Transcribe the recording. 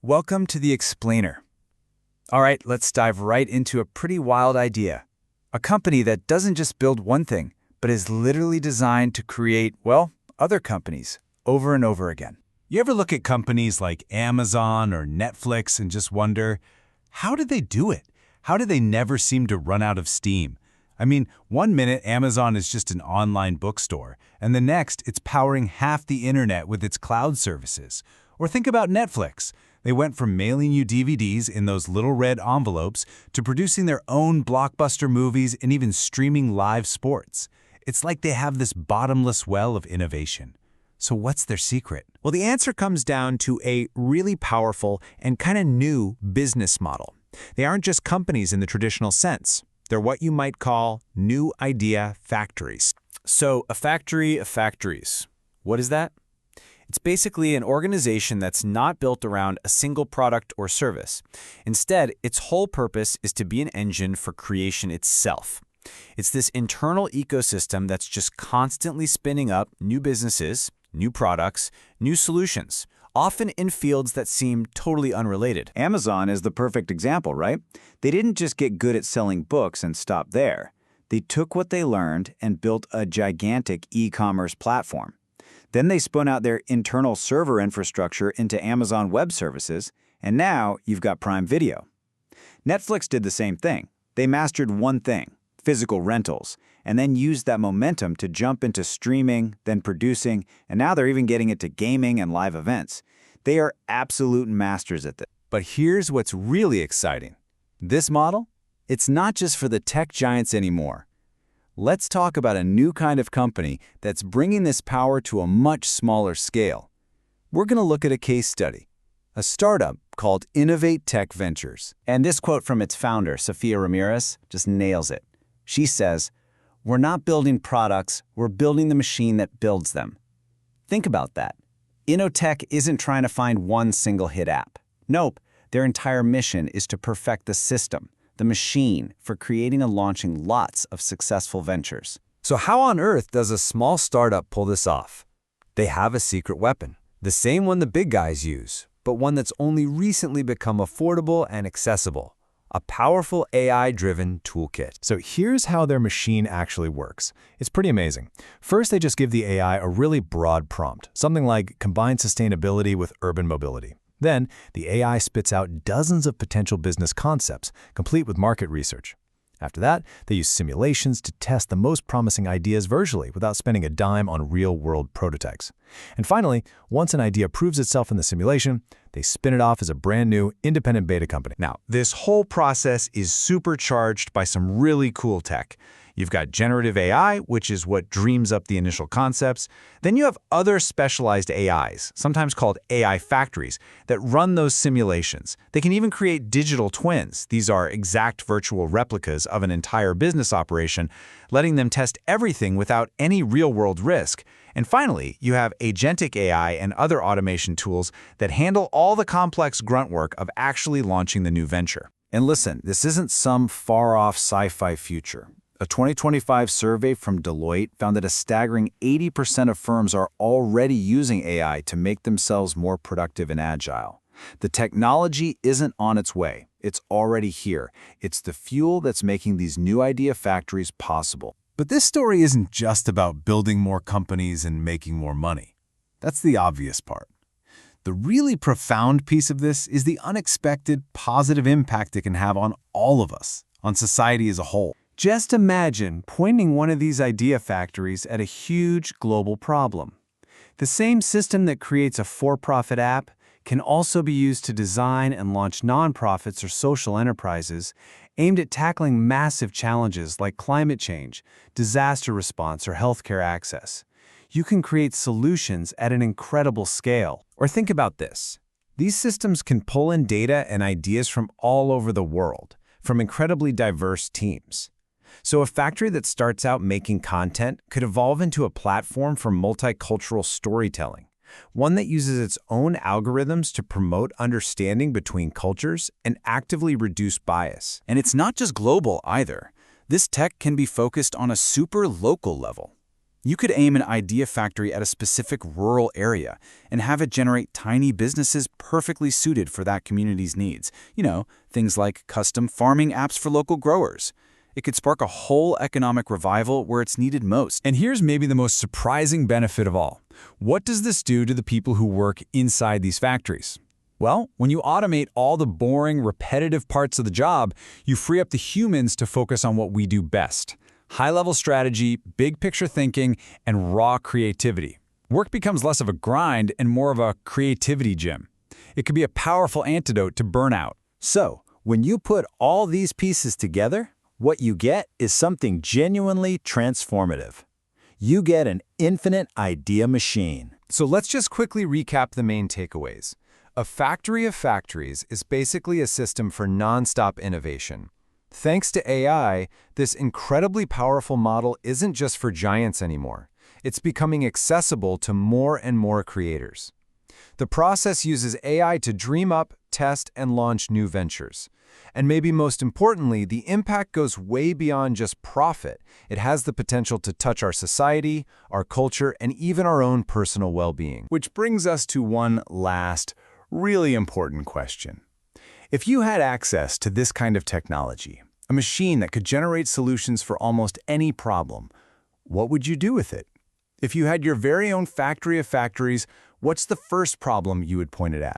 Welcome to The Explainer. All right, let's dive right into a pretty wild idea. A company that doesn't just build one thing, but is literally designed to create, well, other companies over and over again. You ever look at companies like Amazon or Netflix and just wonder, how did they do it? How did they never seem to run out of steam? I mean, one minute Amazon is just an online bookstore, and the next it's powering half the internet with its cloud services. Or think about Netflix. They went from mailing you DVDs in those little red envelopes to producing their own blockbuster movies and even streaming live sports. It's like they have this bottomless well of innovation. So what's their secret? Well, the answer comes down to a really powerful and kind of new business model. They aren't just companies in the traditional sense. They're what you might call new idea factories. So a factory of factories. What is that? It's basically an organization that's not built around a single product or service. Instead, its whole purpose is to be an engine for creation itself. It's this internal ecosystem that's just constantly spinning up new businesses, new products, new solutions, often in fields that seem totally unrelated. Amazon is the perfect example, right? They didn't just get good at selling books and stop there. They took what they learned and built a gigantic e-commerce platform. Then they spun out their internal server infrastructure into Amazon Web Services, and now you've got Prime Video. Netflix did the same thing. They mastered one thing, physical rentals, and then used that momentum to jump into streaming, then producing, and now they're even getting into gaming and live events. They are absolute masters at this. But here's what's really exciting. This model, it's not just for the tech giants anymore. Let's talk about a new kind of company that's bringing this power to a much smaller scale. We're going to look at a case study, a startup called Innovate Tech Ventures. And this quote from its founder, Sofia Ramirez, just nails it. She says, "We're not building products, we're building the machine that builds them." Think about that. Innotech isn't trying to find one single hit app. Nope, their entire mission is to perfect the system, the machine, for creating and launching lots of successful ventures. So how on earth does a small startup pull this off? They have a secret weapon, the same one the big guys use, but one that's only recently become affordable and accessible. A powerful AI-driven toolkit. So here's how their machine actually works. It's pretty amazing. First, they just give the AI a really broad prompt, something like combine sustainability with urban mobility. Then, the AI spits out dozens of potential business concepts, complete with market research. After that, they use simulations to test the most promising ideas virtually without spending a dime on real-world prototypes. And finally, once an idea proves itself in the simulation, they spin it off as a brand new, independent beta company. Now, this whole process is supercharged by some really cool tech. You've got generative AI, which is what dreams up the initial concepts. Then you have other specialized AIs, sometimes called AI factories, that run those simulations. They can even create digital twins. These are exact virtual replicas of an entire business operation, letting them test everything without any real-world risk. And finally, you have agentic AI and other automation tools that handle all the complex grunt work of actually launching the new venture. And listen, this isn't some far-off sci-fi future. A 2025 survey from Deloitte found that a staggering 80% of firms are already using AI to make themselves more productive and agile. The technology isn't on its way. It's already here. It's the fuel that's making these new idea factories possible. But this story isn't just about building more companies and making more money. That's the obvious part. The really profound piece of this is the unexpected positive impact it can have on all of us, on society as a whole. Just imagine pointing one of these idea factories at a huge global problem. The same system that creates a for-profit app can also be used to design and launch nonprofits or social enterprises aimed at tackling massive challenges like climate change, disaster response, or healthcare access. You can create solutions at an incredible scale. Or think about this. These systems can pull in data and ideas from all over the world, from incredibly diverse teams. So a factory that starts out making content could evolve into a platform for multicultural storytelling, one that uses its own algorithms to promote understanding between cultures and actively reduce bias. And it's not just global either. This tech can be focused on a super local level. You could aim an idea factory at a specific rural area and have it generate tiny businesses perfectly suited for that community's needs. You know, things like custom farming apps for local growers. It could spark a whole economic revival where it's needed most. And here's maybe the most surprising benefit of all. What does this do to the people who work inside these factories? Well, when you automate all the boring, repetitive parts of the job, you free up the humans to focus on what we do best. High-level strategy, big-picture thinking, and raw creativity. Work becomes less of a grind and more of a creativity gym. It could be a powerful antidote to burnout. So, when you put all these pieces together, what you get is something genuinely transformative. You get an infinite idea machine. So let's just quickly recap the main takeaways. A factory of factories is basically a system for nonstop innovation. Thanks to AI, this incredibly powerful model isn't just for giants anymore. It's becoming accessible to more and more creators. The process uses AI to dream up, test, and launch new ventures. And maybe most importantly, the impact goes way beyond just profit. It has the potential to touch our society, our culture, and even our own personal well-being. Which brings us to one last, really important question. If you had access to this kind of technology, a machine that could generate solutions for almost any problem, what would you do with it? If you had your very own factory of factories, what's the first problem you would point it at?